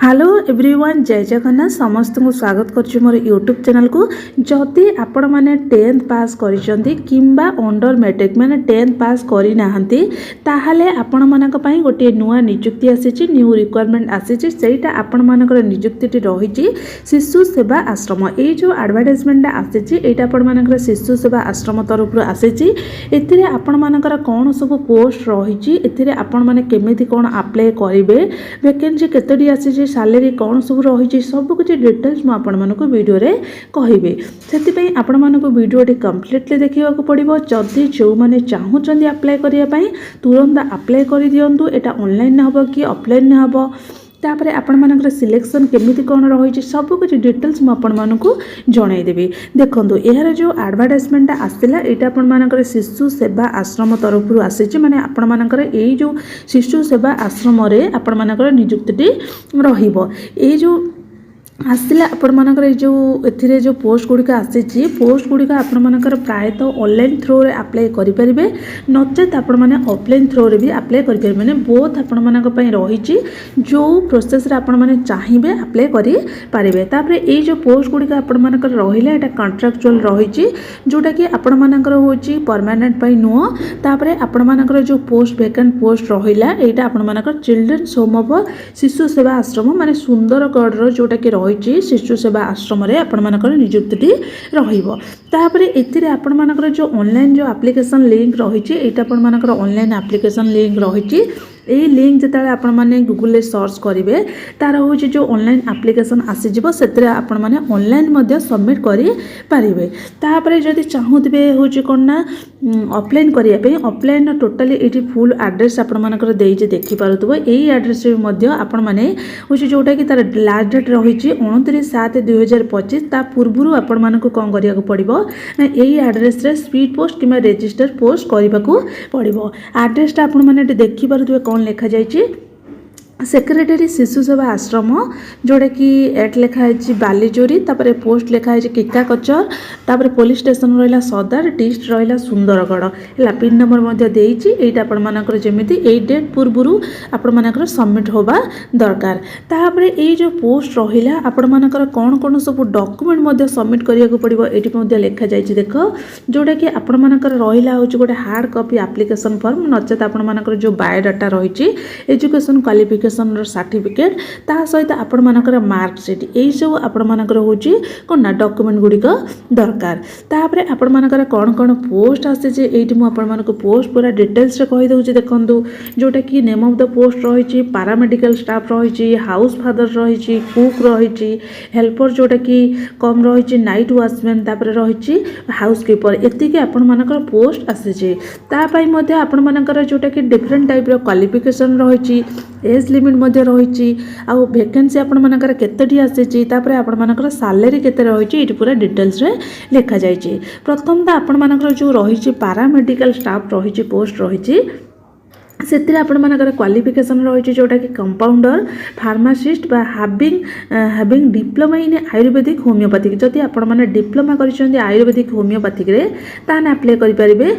Hello everyone जय जगन्नाथ समस्त को स्वागत करुच्ची मोर यूट्यूब चैनल को जदि आपण मैंने 10th पास करिसेंती किंबा अंडर मैट्रिक माने 10th पास करि नाहंती ताहाले आपण मानक पई गोटे नुआ नियुक्ति आसीची न्यू रिक्वायरमेंट आसीची सेटा आपण मानकर नियुक्ति रही शिशु सेवा आश्रम ए जो एडवर्टाइजमेंट आसीची एटा आपण मानकर शिशु सेवा आश्रम तरफ आसीची एथिरे आपण मानकर कोन सब पोस्ट रही एथिरे आपण माने केमिति कोन अप्लाई करिवे वैकेंसी केतडी आसीची सैलरी कौन सब रही सबकि डिटेल्स मुझे वीडियो रे कहबी से आपण मानक वीडियो कंप्लीटली देखा पड़ो जदि जो मैंने चाहूँगी अप्लाई करने तुरंत अप्लाई कर दिंतु यहाँ ऑनलाइन हम कि ऑफलाइन हम तापर आपण मानकर सिलेक्शन केमिति कौन रही सबकि डिटेल्स मुझे जनईदेवी देखो यार जो एडवर्टाइजमेंट आसला यहाँ आपण मानकर शिशु सेवा आश्रम तरफ आसी माने आपण मानकर यही जो शिशु सेवा आश्रम आपण मानकर नियुक्ति रहिबो ए जो आसला आपण मानकर जो एथिरे जो पोस्ट गुड़िक आसी पोस्ट गुड़िक आपण मानकर प्रायतः ऑनलाइन थ्रो रे अप्लाई करि परिबे नचेत आपण माने ऑफलाइन थ्रो रे भी अप्लाई करि परिबे माने बोथ आपण मानक पई रही जो प्रोसेस रे आपण माने चाहिबे अप्लाई करि परिबे तापर ए जो पोस्ट गुड़िक आपण मानकर रहिला एटा कॉन्ट्रैक्चुअल रही जोटा कि आपण मानकर होची परमानेंट पई नुह तापर आपण मानकर जो पोस्ट वैकेंट पोस्ट रहिला एटा आपण मानकर चिल्ड्रंस होम ऑफ शिशु सेवा आश्रम माने सुंदरगढ़ रो जोटा कि शिशु सेवा आश्रम रे आपण मानकर नियुक्ति रहिबो तापरे एथिरे आपण मानकर जो ऑनलाइन जो एप्लिकेशन लिंक रही एटा आपण मानकर ऑनलाइन एप्लिकेशन लिंक रही यही लिंक जिते आपण माने गूगल सर्च करेंगे तार हूँ जो ऑनलाइन एप्लिकेशन आसीज से आपण माने ऑनलाइन मध्य सबमिट करेंगे तापर जदि चाहूबे हूँ कौन ना ऑफलाइन करने ऑफलाइन टोटाली ये फुल एड्रेस आपण मानकर देइजे देखि पारुथबो एई एड्रेस मध्य आपण माने हूँ जोटा कि तार लास्ट डेट रही 29/7/2025 ता पूर्व आपण मानक कौन करिया पड़िबो ना एई एड्रेस रे स्पीड पोस्ट किमा रजिस्टर पोस्ट करबाकू पड़िबो एड्रेसटा आपण माने देखि पारुथबे कौन लिखा जाइए सेक्रेटरी शिशु सेवा आश्रम जोड़ा कि एट लिखाई बालीचोरी तापर पोस्ट लिखाई किका कचर तापर पुलिस स्टेशन रहा सदर डिस्ट रहा सुंदरगढ़ है पिन नंबर देती आपण मानकर जमी ए डेट पूर्व आपण मानकर सबमिट होगा दरकार तापर ये जो पोस्ट रहा आपण मानकर कौन कौन सब डॉक्यूमेंट सबमिट करने पड़ो ये लिखा जाइए देख जोटा कि आपण मानकर रहा हूँ गोटे हार्ड कॉपी एप्लिकेशन फॉर्म नचेत आपण मानकर जो बायोडाटा रही एजुकेशन क्वालिफिकेशन सर्टिफिकेट ता सहित आपण मानकर मार्कशीट यही सब आपण मानकर होची कोन ना डॉक्यूमेंट गुड़िक दरकार तापर आपण मानकर कौन कौन पोस्ट आसे एठी मु आपण मानक पोस्ट पूरा डिटेल्स रे कहि दउची देखंतु जोटा कि नेम ऑफ द पोस्ट रही पैरामेडिकल स्टाफ रही हाउस फादर रही कुक रही हेल्पर जोटा कि कम रही नाइट वॉचमैन तापर रही हाउसकीपर एतिके आपण मानकर पोस्ट आसे तापाई मध्ये आपण मानकर जोटा कि डिफरेंट टाइप रो क्वालिफिकेशन रही एज लिमिट मध्ये रही आउ वैकेंसी आपण मानकर केतटी आसी तापर आपण मानकर सैलरी केते रही ये पूरा डिटेल्स रे लिखा जाइए प्रथम तो आपण मानकर जो रही पैरामेडिकल स्टाफ रही पोस्ट रही से आपण मानकर क्वालिफिकेशन रही जोटा कि कंपाउंडर फार्मासिस्ट बा having diploma in Ayurvedic homeopathic जदि आपण माने डिप्लोमा करिसेंती आयुर्वेदिक होमियोपैथिक रे ताने अप्लाई करि परिबे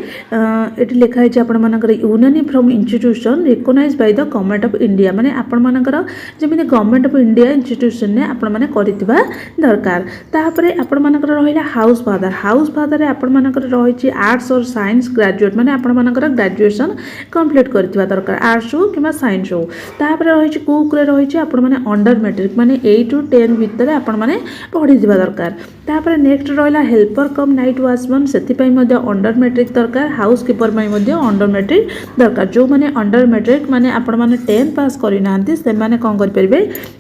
एटी लिखा है आपण मानकर यूनानी from institution recognised by the government of India माने आपण मानकर जेमिति गवर्नमेंट ऑफ इंडिया इंस्टीट्यूशन ने आपण माने करितबा दरकार तापरे आपण मानकर रहिला हाउस फादर रे आपण मानकर रही आर्ट्स और साइंस ग्रेजुएट माने आपण मानकर ग्रेजुएशन कंप्लीट कर दरकार आर्ट्स हो कि साइंस हो तापर रही कुक रही आपण माने अंडर मैट्रिक माने 8 to 10 भितर आपण माने पढ़ी दिबा दरकार तापर नेक्स्ट रहिला हेल्पर कम नाइट वॉचमैन सेति पई मध्ये अंडर मैट्रिक दरकार हाउसकीपर पई मध्ये अंडर मैट्रिक दरकार जो माने अंडर मैट्रिक माने आपण माने 10th पास करि नांती से माने कोन करि परिबे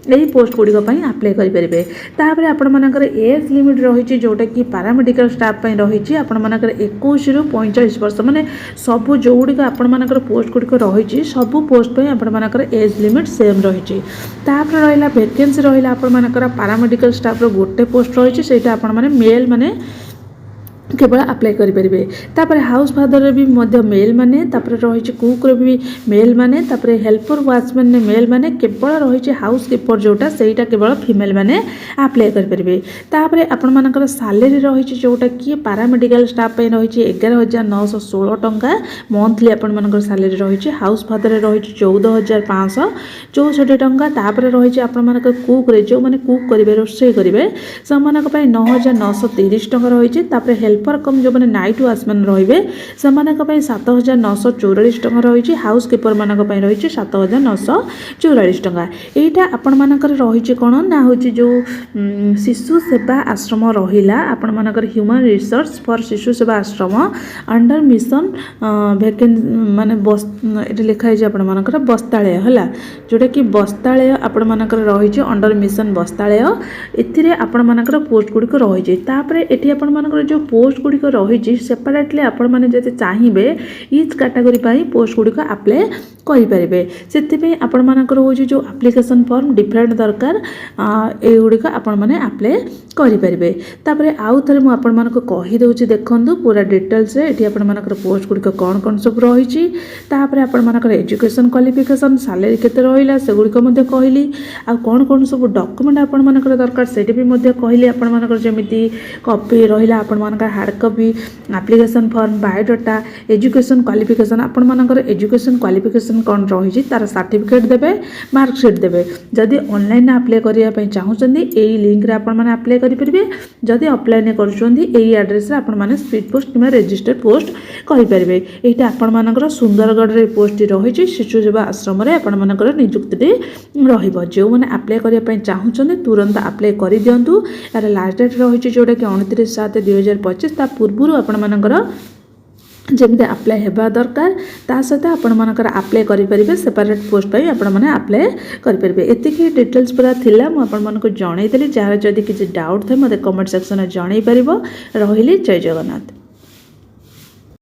एही पोस्ट गुडी पई अप्लाई करि परिबे तापर आपण मानकर एज लिमिट रही जोटा कि पैरामेडिकल स्टाफ पई रही आपण मानकर 21 रु 45 वर्ष माने सब जो गुडी आपण मानकर पोस्ट गुडी रही सबू पोस्ट पे आपण मानकर एज लिमिट सेम रही तापर रहिला वैकेंसी रहिला आपण मानकर पैरामेडिकल स्टाफ रो गोटे पोस्ट रही सेटा आपण माने मेल माने केवल आप्लाय करेंगे। तापर हाउस फादर भी मेल माने, तापर रही कुक भी मेल माने, तापर हेल्पर वाचमैन मेल माने, केवल रही हाउस कीपर जोटा सेटा केवल फीमेल माने आप्लाय करेंगे। तापर आपण मानकर सैलरी रही जोटा कि पैरामेडिकल स्टाफ रही 11,916 टंका मंथली आपण मानकर सैलरी रही। हाउस फादर रही 14,564 टंका। तापर रही आपण मानकर कुक रे जो माने कुक करेंगे रोषे करेंगे से 9,930 टंका रही। तापर हेल्पर कम जो मैंने नाइट वाचमैन रे से 7,944 टंका रही। हाउस कीपर मान रही 7,944 टंका। यहाँ आपण मानकर रही कौन ना हूँ जो शिशु सेवा आश्रम रहा आपण मानकर ह्यूमन रिसोर्स फॉर शिशु सेवा आश्रम अंडर मिशन वैकेंसी माने बस ये लिखाई आपण मानकर बस्तालय है जोटा कि बस्तालय आपण मानकर रही अंडर मिशन बस्तालय ए आपण मानकर पोस्ट गुड़िक रही। तापर ये आपण मानकर जो पोस्ट गुड़िक रही सेपरेटली आपण मैंने जब चाहिए इच कैटेगरी पोस्ट गुड़िक आप्लाय करेंगे। से आपण मानकर हूँ जो एप्लिकेशन फॉर्म डिफरेंट दरकार युड़िक आपण मैंने आप्लाय करेंगे। तापर आउ थे मुझे कहीदे देखूँ पूरा डिटेल्स ये आपण मानकर पोस्ट गुड़िक कौन कौन सब रही। तापर आपण मानकर एजुकेशन क्वालिफिकेशन सैलरी केते रहिला सेगुड़िक कहली आ कौन कौन सब डॉक्यूमेंट आपण मानकर दरकार से कहली। आपण मानकर जमी कॉपी रहिला आपण मानकर hard copy application form biodata education qualification आपण मानकर एजुकेशन क्वालिफिकेशन कौन रही तार सर्टिफिकेट देबे मार्कशीट देबे। जदि ऑनलाइन अप्लाई करने चाहूँगी यही लिंक रे आपण माने अप्लाई करेंगे। जदि ऑफलाइन करुँगी यही एड्रेस रे आपण माने स्पीड पोस्ट कि रजिस्टर्ड पोस्ट करेंगे। यहाँ आपण मानकर सुंदरगढ़ रे पोस्ट रही शिशु सेवा आश्रम रे आपण मानकर नियुक्ति रहिबो। जो मैंने अप्लाई करने चाहूँगी तुरंत अप्लाई कर दिंतु। यार लास्ट डेट रही जोटा कि 29/7/2025 ता पूर्व आपण मानकर जमी अप्लाई हेबा दरकार ता सहित आपण मानकर अप्लाई करेंगे। सेपरेट पोस्ट पर आपण माने अप्लाई करेंगे। एतिकी डिटेल्स पूरा थिला मु आपण मानक जणाई देली। जार जदि किसी डाउट थे मते कमेंट सेक्शन में जणाई परिबो। रहिली जय जगन्नाथ।